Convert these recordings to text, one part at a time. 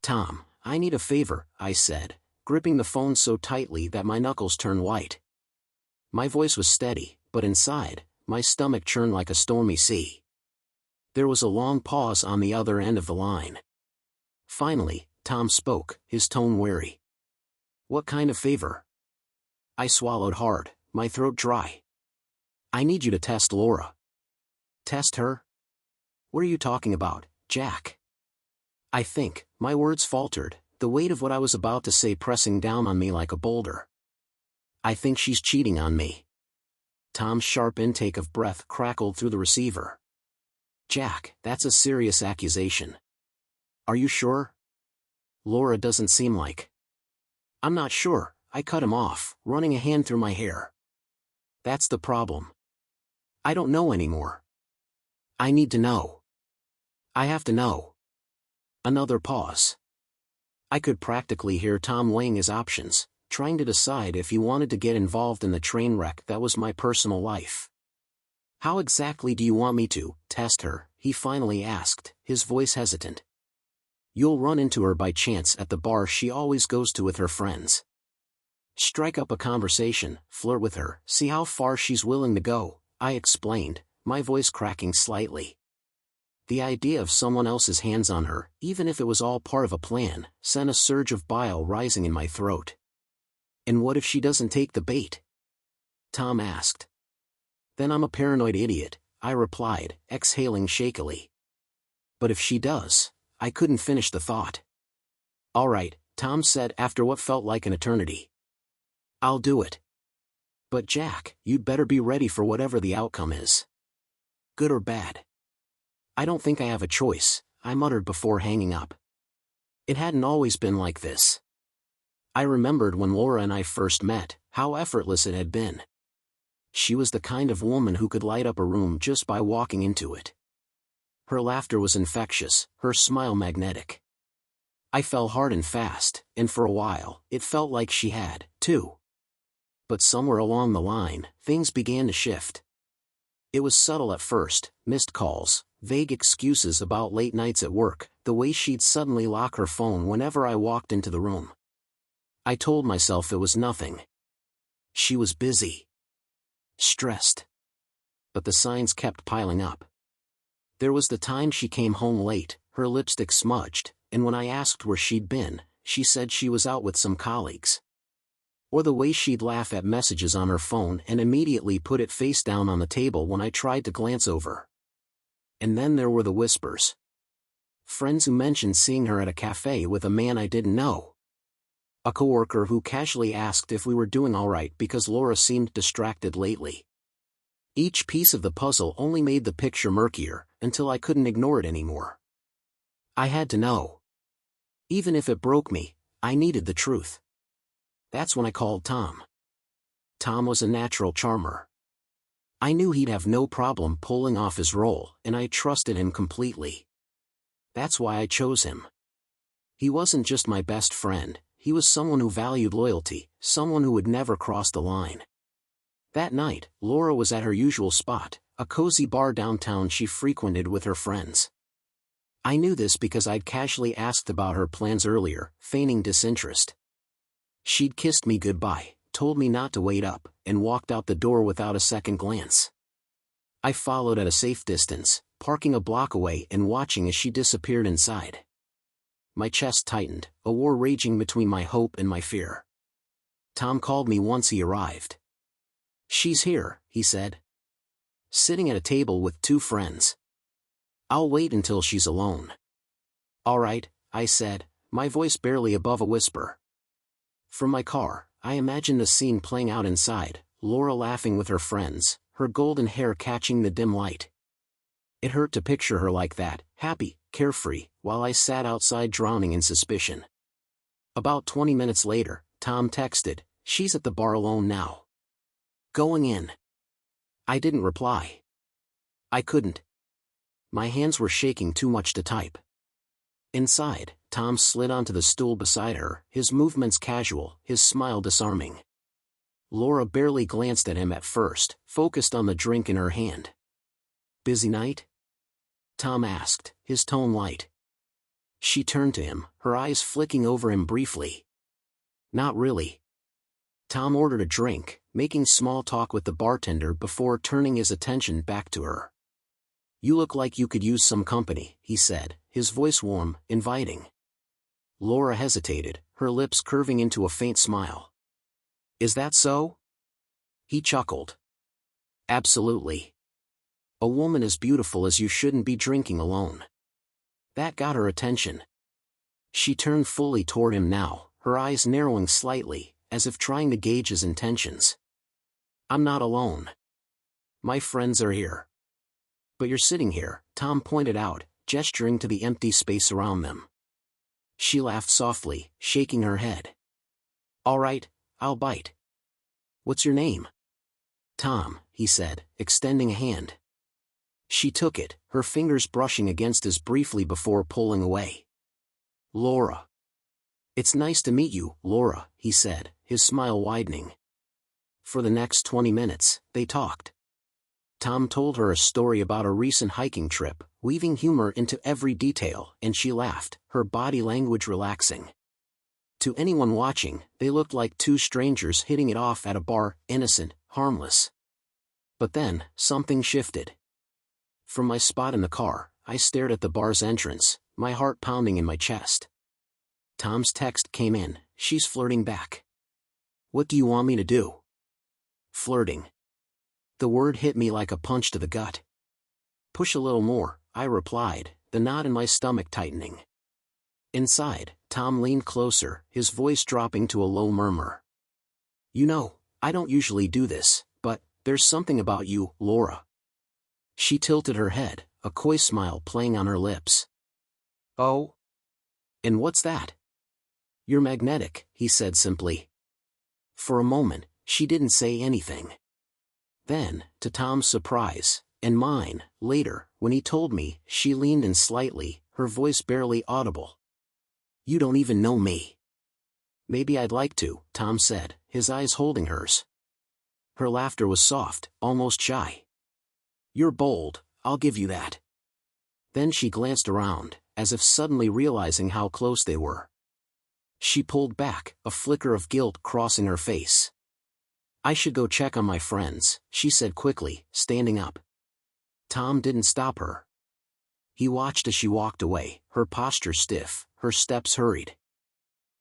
Tom, I need a favor, I said, gripping the phone so tightly that my knuckles turned white. My voice was steady, but inside, my stomach churned like a stormy sea. There was a long pause on the other end of the line. Finally, Tom spoke, his tone wary. What kind of favor? I swallowed hard, my throat dry. I need you to test Lora. Test her? What are you talking about, Jack? I think, my words faltered, the weight of what I was about to say pressing down on me like a boulder. I think she's cheating on me. Tom's sharp intake of breath crackled through the receiver. Jack, that's a serious accusation. Are you sure? Lora doesn't seem like. I'm not sure, I cut him off, running a hand through my hair. That's the problem. I don't know anymore. I need to know. I have to know. Another pause. I could practically hear Tom weighing his options, trying to decide if he wanted to get involved in the train wreck that was my personal life. How exactly do you want me to test her? He finally asked, his voice hesitant. You'll run into her by chance at the bar she always goes to with her friends. Strike up a conversation, flirt with her, see how far she's willing to go, I explained, my voice cracking slightly. The idea of someone else's hands on her, even if it was all part of a plan, sent a surge of bile rising in my throat. And what if she doesn't take the bait? Tom asked. Then I'm a paranoid idiot, I replied, exhaling shakily. But if she does, I couldn't finish the thought. All right, Tom said after what felt like an eternity. I'll do it. But Jack, you'd better be ready for whatever the outcome is. Good or bad. I don't think I have a choice, I muttered before hanging up. It hadn't always been like this. I remembered when Lora and I first met, how effortless it had been. She was the kind of woman who could light up a room just by walking into it. Her laughter was infectious, her smile magnetic. I fell hard and fast, and for a while, it felt like she had, too. But somewhere along the line, things began to shift. It was subtle at first, missed calls, vague excuses about late nights at work, the way she'd suddenly lock her phone whenever I walked into the room. I told myself it was nothing. She was busy. Stressed. But the signs kept piling up. There was the time she came home late, her lipstick smudged, and when I asked where she'd been, she said she was out with some colleagues. Or the way she'd laugh at messages on her phone and immediately put it face down on the table when I tried to glance over. And then there were the whispers. Friends who mentioned seeing her at a cafe with a man I didn't know. A coworker who casually asked if we were doing all right because Lora seemed distracted lately. Each piece of the puzzle only made the picture murkier, until I couldn't ignore it anymore. I had to know. Even if it broke me, I needed the truth. That's when I called Tom. Tom was a natural charmer. I knew he'd have no problem pulling off his role, and I trusted him completely. That's why I chose him. He wasn't just my best friend, he was someone who valued loyalty, someone who would never cross the line. That night, Lora was at her usual spot, a cozy bar downtown she frequented with her friends. I knew this because I'd casually asked about her plans earlier, feigning disinterest. She'd kissed me goodbye, told me not to wait up, and walked out the door without a second glance. I followed at a safe distance, parking a block away and watching as she disappeared inside. My chest tightened, a war raging between my hope and my fear. Tom called me once he arrived. She's here, he said. Sitting at a table with two friends. I'll wait until she's alone. All right, I said, my voice barely above a whisper. From my car, I imagined the scene playing out inside, Lora laughing with her friends, her golden hair catching the dim light. It hurt to picture her like that, happy, carefree, while I sat outside drowning in suspicion. About 20 minutes later, Tom texted, she's at the bar alone now. Going in. I didn't reply. I couldn't. My hands were shaking too much to type. Inside, Tom slid onto the stool beside her, his movements casual, his smile disarming. Lora barely glanced at him at first, focused on the drink in her hand. Busy night? Tom asked, his tone light. She turned to him, her eyes flicking over him briefly. Not really. Tom ordered a drink, making small talk with the bartender before turning his attention back to her. You look like you could use some company, he said, his voice warm, inviting. Lora hesitated, her lips curving into a faint smile. Is that so? He chuckled. Absolutely. A woman as beautiful as you shouldn't be drinking alone. That got her attention. She turned fully toward him now, her eyes narrowing slightly, as if trying to gauge his intentions. I'm not alone. My friends are here. But you're sitting here, Tom pointed out, gesturing to the empty space around them. She laughed softly, shaking her head. All right, I'll bite. What's your name? Tom, he said, extending a hand. She took it, her fingers brushing against his briefly before pulling away. Lora. It's nice to meet you, Lora, he said, his smile widening. For the next 20 minutes, they talked. Tom told her a story about a recent hiking trip, weaving humor into every detail, and she laughed, her body language relaxing. To anyone watching, they looked like two strangers hitting it off at a bar, innocent, harmless. But then, something shifted. From my spot in the car, I stared at the bar's entrance, my heart pounding in my chest. Tom's text came in, she's flirting back. What do you want me to do? Flirting. The word hit me like a punch to the gut. Push a little more, I replied, the knot in my stomach tightening. Inside, Tom leaned closer, his voice dropping to a low murmur. You know, I don't usually do this, but there's something about you, Lora. She tilted her head, a coy smile playing on her lips. Oh? And what's that? You're magnetic, he said simply. For a moment, she didn't say anything. Then, to Tom's surprise, and mine, later, when he told me, she leaned in slightly, her voice barely audible. You don't even know me. Maybe I'd like to, Tom said, his eyes holding hers. Her laughter was soft, almost shy. You're bold, I'll give you that. Then she glanced around, as if suddenly realizing how close they were. She pulled back, a flicker of guilt crossing her face. I should go check on my friends, she said quickly, standing up. Tom didn't stop her. He watched as she walked away, her posture stiff, her steps hurried.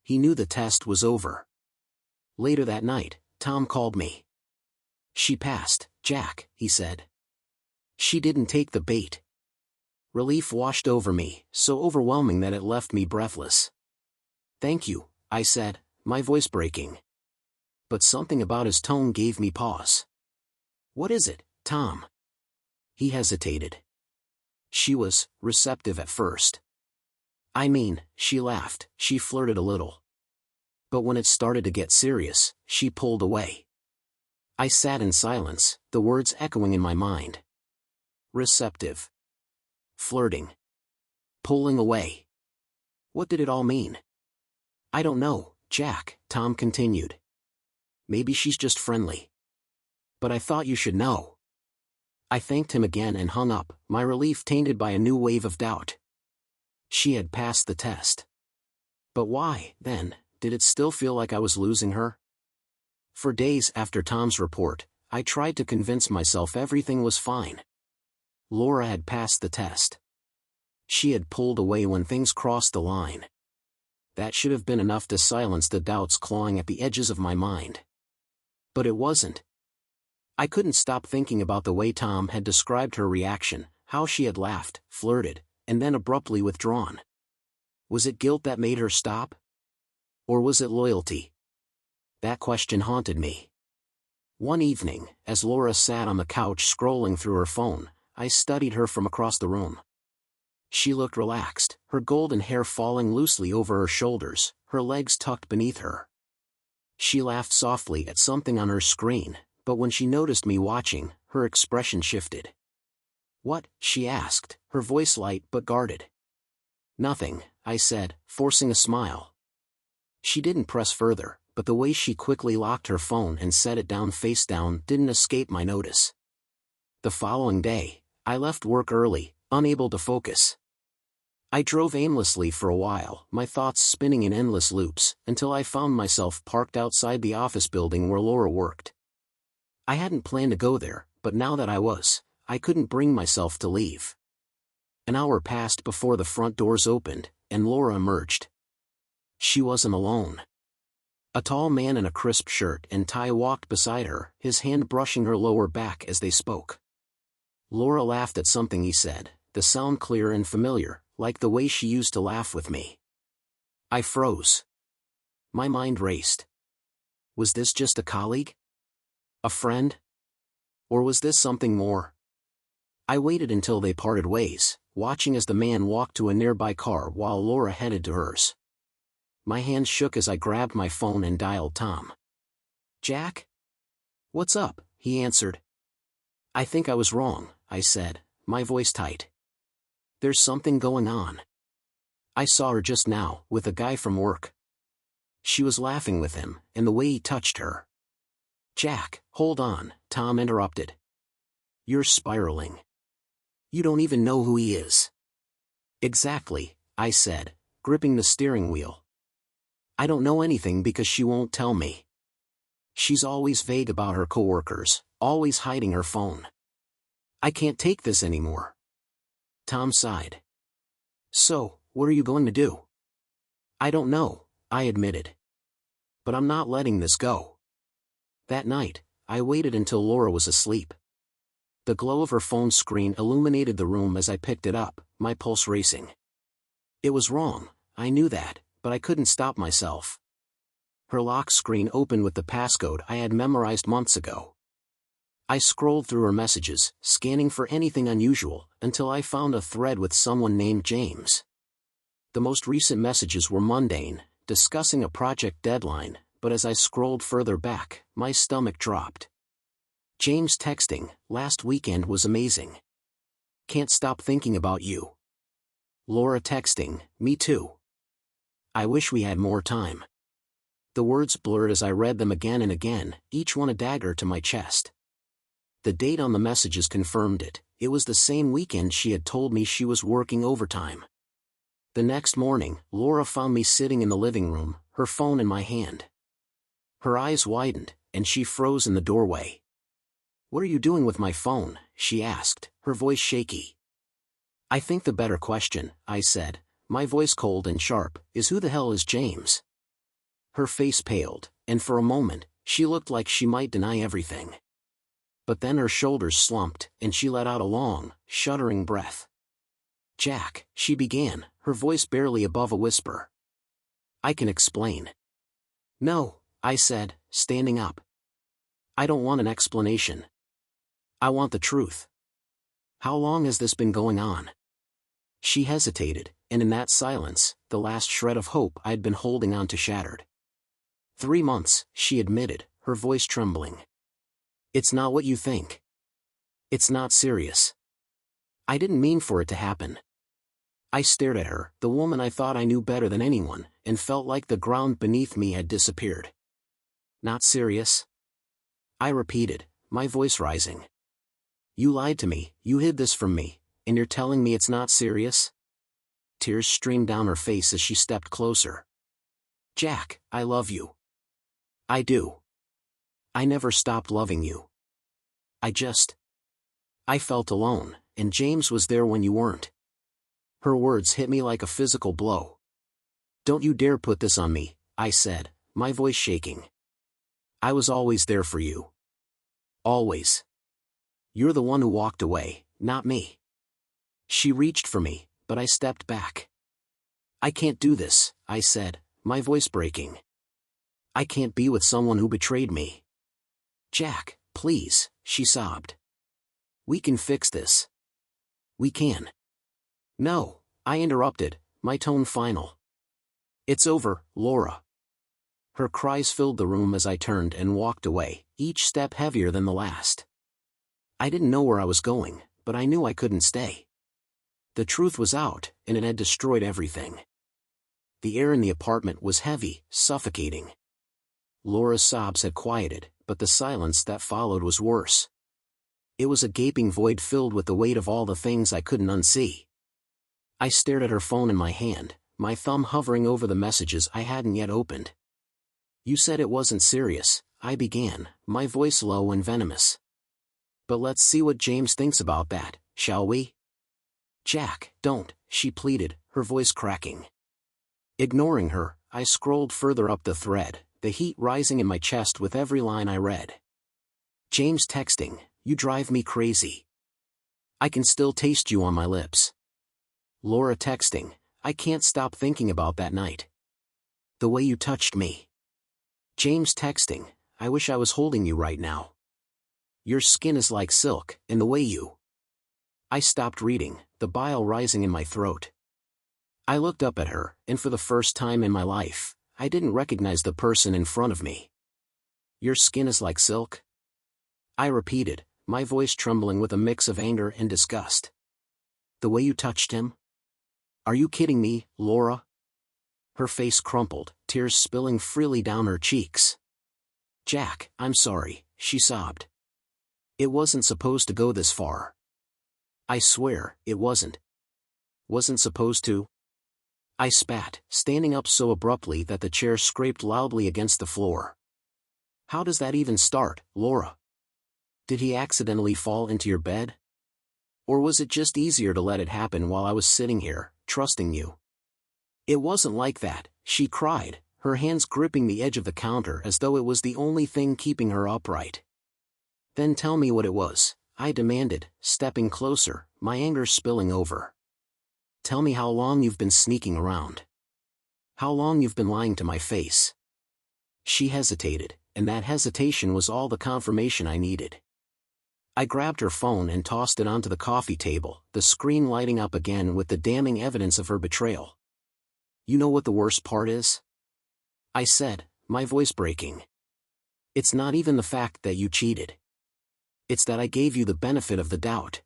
He knew the test was over. Later that night, Tom called me. She passed, Jack, he said. She didn't take the bait. Relief washed over me, so overwhelming that it left me breathless. Thank you, I said, my voice breaking. But something about his tone gave me pause. What is it, Tom? He hesitated. She was receptive at first. I mean, she laughed, she flirted a little. But when it started to get serious, she pulled away. I sat in silence, the words echoing in my mind. Receptive. Flirting. Pulling away. What did it all mean? I don't know, Jack, Tom continued. Maybe she's just friendly. But I thought you should know. I thanked him again and hung up, my relief tainted by a new wave of doubt. She had passed the test. But why, then, did it still feel like I was losing her? For days after Tom's report, I tried to convince myself everything was fine. Lora had passed the test. She had pulled away when things crossed the line. That should have been enough to silence the doubts clawing at the edges of my mind. But it wasn't. I couldn't stop thinking about the way Tom had described her reaction, how she had laughed, flirted, and then abruptly withdrawn. Was it guilt that made her stop? Or was it loyalty? That question haunted me. One evening, as Lora sat on the couch scrolling through her phone, I studied her from across the room. She looked relaxed, her golden hair falling loosely over her shoulders, her legs tucked beneath her. She laughed softly at something on her screen, but when she noticed me watching, her expression shifted. What? She asked, her voice light but guarded. Nothing, I said, forcing a smile. She didn't press further, but the way she quickly locked her phone and set it down face down didn't escape my notice. The following day, I left work early, unable to focus. I drove aimlessly for a while, my thoughts spinning in endless loops, until I found myself parked outside the office building where Lora worked. I hadn't planned to go there, but now that I couldn't bring myself to leave. An hour passed before the front doors opened, and Lora emerged. She wasn't alone. A tall man in a crisp shirt and tie walked beside her, his hand brushing her lower back as they spoke. Lora laughed at something he said, the sound clear and familiar, like the way she used to laugh with me. I froze. My mind raced. Was this just a colleague? A friend? Or was this something more? I waited until they parted ways, watching as the man walked to a nearby car while Lora headed to hers. My hands shook as I grabbed my phone and dialed Tom. "Jack? What's up?" he answered. "I think I was wrong," I said, my voice tight. "There's something going on. I saw her just now, with a guy from work." She was laughing with him, and the way he touched her. "Jack, hold on," Tom interrupted. "You're spiraling. You don't even know who he is." "Exactly," I said, gripping the steering wheel. "I don't know anything because she won't tell me. She's always vague about her coworkers, always hiding her phone. I can't take this anymore." Tom sighed. "So, what are you going to do?" "I don't know," I admitted. "But I'm not letting this go." That night, I waited until Lora was asleep. The glow of her phone screen illuminated the room as I picked it up, my pulse racing. It was wrong, I knew that, but I couldn't stop myself. Her lock screen opened with the passcode I had memorized months ago. I scrolled through her messages, scanning for anything unusual, until I found a thread with someone named James. The most recent messages were mundane, discussing a project deadline, but as I scrolled further back, my stomach dropped. James texting, "Last weekend was amazing. Can't stop thinking about you." Lora texting, "Me too. I wish we had more time." The words blurred as I read them again and again, each one a dagger to my chest. The date on the messages confirmed it. It was the same weekend she had told me she was working overtime. The next morning, Lora found me sitting in the living room, her phone in my hand. Her eyes widened, and she froze in the doorway. "What are you doing with my phone?" she asked, her voice shaky. "I think the better question," I said, my voice cold and sharp, "is who the hell is James?" Her face paled, and for a moment, she looked like she might deny everything. But then her shoulders slumped, and she let out a long, shuddering breath. "Jack," she began, her voice barely above a whisper. "I can explain." "No," I said, standing up. "I don't want an explanation. I want the truth. How long has this been going on?" She hesitated, and in that silence, the last shred of hope I'd been holding on to shattered. 3 months, she admitted, her voice trembling. "It's not what you think. It's not serious. I didn't mean for it to happen." I stared at her, the woman I thought I knew better than anyone, and felt like the ground beneath me had disappeared. "Not serious?" I repeated, my voice rising. "You lied to me, you hid this from me, and you're telling me it's not serious?" Tears streamed down her face as she stepped closer. "Jack, I love you. I do. I never stopped loving you. I felt alone, and James was there when you weren't." Her words hit me like a physical blow. "Don't you dare put this on me," I said, my voice shaking. "I was always there for you. Always. You're the one who walked away, not me." She reached for me, but I stepped back. "I can't do this," I said, my voice breaking. "I can't be with someone who betrayed me." "Jack, please," she sobbed. "We can fix this. We can." "No," I interrupted, my tone final. "It's over, Lora." Her cries filled the room as I turned and walked away, each step heavier than the last. I didn't know where I was going, but I knew I couldn't stay. The truth was out, and it had destroyed everything. The air in the apartment was heavy, suffocating. Lora's sobs had quieted, but the silence that followed was worse. It was a gaping void filled with the weight of all the things I couldn't unsee. I stared at her phone in my hand, my thumb hovering over the messages I hadn't yet opened. You said it wasn't serious, I began, my voice low and venomous. But let's see what James thinks about that, shall we? Jack, don't, she pleaded, her voice cracking. Ignoring her, I scrolled further up the thread, the heat rising in my chest with every line I read. James texting, you drive me crazy. I can still taste you on my lips. Lora texting, I can't stop thinking about that night. The way you touched me. James texting, I wish I was holding you right now. Your skin is like silk, and the way you... I stopped reading, the bile rising in my throat. I looked up at her, and for the first time in my life, I didn't recognize the person in front of me. Your skin is like silk? I repeated, my voice trembling with a mix of anger and disgust. The way you touched him? Are you kidding me, Lora? Her face crumpled, tears spilling freely down her cheeks. Jack, I'm sorry, she sobbed. It wasn't supposed to go this far. I swear, it wasn't. Wasn't supposed to? I spat, standing up so abruptly that the chair scraped loudly against the floor. How does that even start, Lora? Did he accidentally fall into your bed? Or was it just easier to let it happen while I was sitting here, trusting you? It wasn't like that, she cried, her hands gripping the edge of the counter as though it was the only thing keeping her upright. Then tell me what it was, I demanded, stepping closer, my anger spilling over. Tell me how long you've been sneaking around. How long you've been lying to my face. She hesitated, and that hesitation was all the confirmation I needed. I grabbed her phone and tossed it onto the coffee table, the screen lighting up again with the damning evidence of her betrayal. You know what the worst part is? I said, my voice breaking. It's not even the fact that you cheated. It's that I gave you the benefit of the doubt.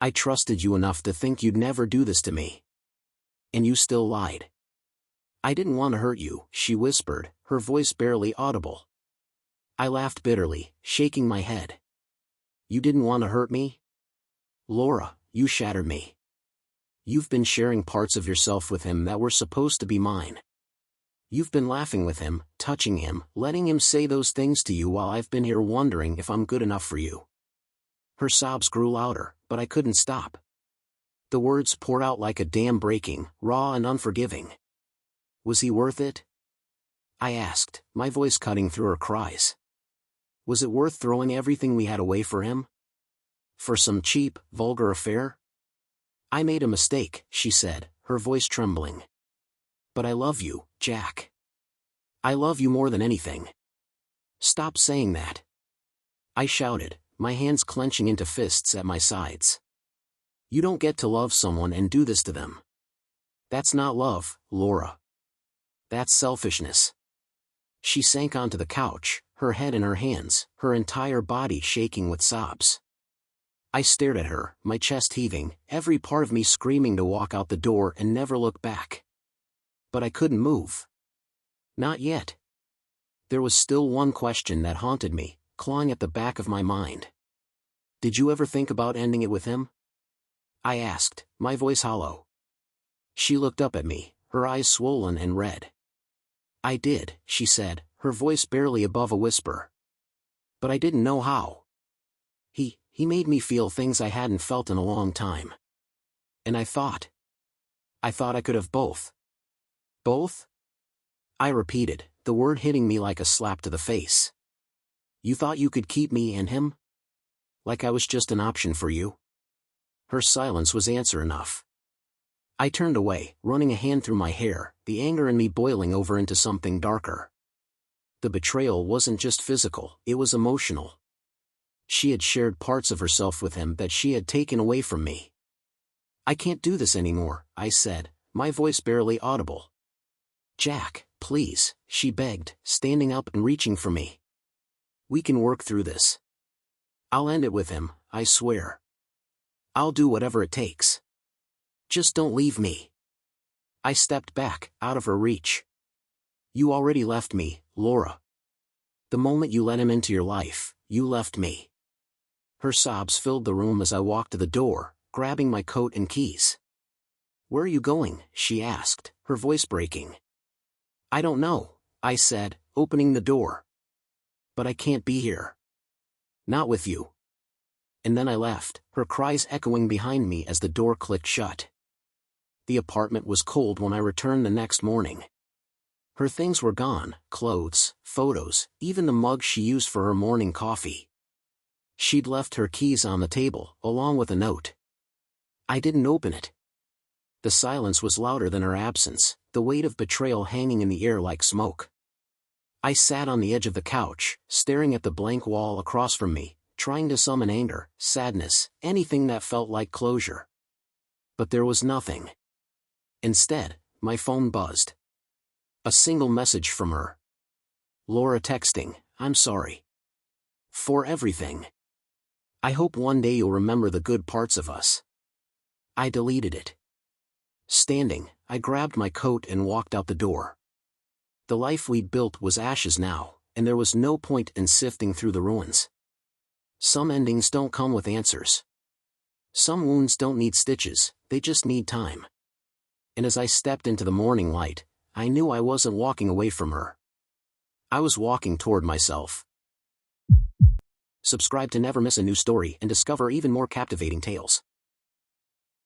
I trusted you enough to think you'd never do this to me. And you still lied. I didn't want to hurt you, she whispered, her voice barely audible. I laughed bitterly, shaking my head. You didn't want to hurt me? Lora, you shattered me. You've been sharing parts of yourself with him that were supposed to be mine. You've been laughing with him, touching him, letting him say those things to you while I've been here wondering if I'm good enough for you. Her sobs grew louder, but I couldn't stop. The words poured out like a dam breaking, raw and unforgiving. Was he worth it? I asked, my voice cutting through her cries. Was it worth throwing everything we had away for him? For some cheap, vulgar affair? I made a mistake, she said, her voice trembling. But I love you, Jack. I love you more than anything. Stop saying that. I shouted, my hands clenching into fists at my sides. You don't get to love someone and do this to them. That's not love, Lora. That's selfishness. She sank onto the couch, her head in her hands, her entire body shaking with sobs. I stared at her, my chest heaving, every part of me screaming to walk out the door and never look back. But I couldn't move. Not yet. There was still one question that haunted me, clawing at the back of my mind. Did you ever think about ending it with him? I asked, my voice hollow. She looked up at me, her eyes swollen and red. I did, she said, her voice barely above a whisper. But I didn't know how. He made me feel things I hadn't felt in a long time. And I thought I could have both. Both? I repeated, the word hitting me like a slap to the face. You thought you could keep me and him? Like I was just an option for you? Her silence was answer enough. I turned away, running a hand through my hair, the anger in me boiling over into something darker. The betrayal wasn't just physical, it was emotional. She had shared parts of herself with him that she had taken away from me. I can't do this anymore, I said, my voice barely audible. Jack, please, she begged, standing up and reaching for me. We can work through this. I'll end it with him, I swear. I'll do whatever it takes. Just don't leave me. I stepped back, out of her reach. You already left me, Lora. The moment you let him into your life, you left me. Her sobs filled the room as I walked to the door, grabbing my coat and keys. "Where are you going?" she asked, her voice breaking. "I don't know," I said, opening the door. "But I can't be here. Not with you." And then I left, her cries echoing behind me as the door clicked shut. The apartment was cold when I returned the next morning. Her things were gone, clothes, photos, even the mug she used for her morning coffee. She'd left her keys on the table, along with a note. I didn't open it. The silence was louder than her absence, the weight of betrayal hanging in the air like smoke. I sat on the edge of the couch, staring at the blank wall across from me, trying to summon anger, sadness, anything that felt like closure. But there was nothing. Instead, my phone buzzed. A single message from her. "Lora texting, I'm sorry. For everything. I hope one day you'll remember the good parts of us." I deleted it. Standing, I grabbed my coat and walked out the door. The life we'd built was ashes now, and there was no point in sifting through the ruins. Some endings don't come with answers. Some wounds don't need stitches, they just need time. And as I stepped into the morning light, I knew I wasn't walking away from her. I was walking toward myself. Subscribe to never miss a new story and discover even more captivating tales.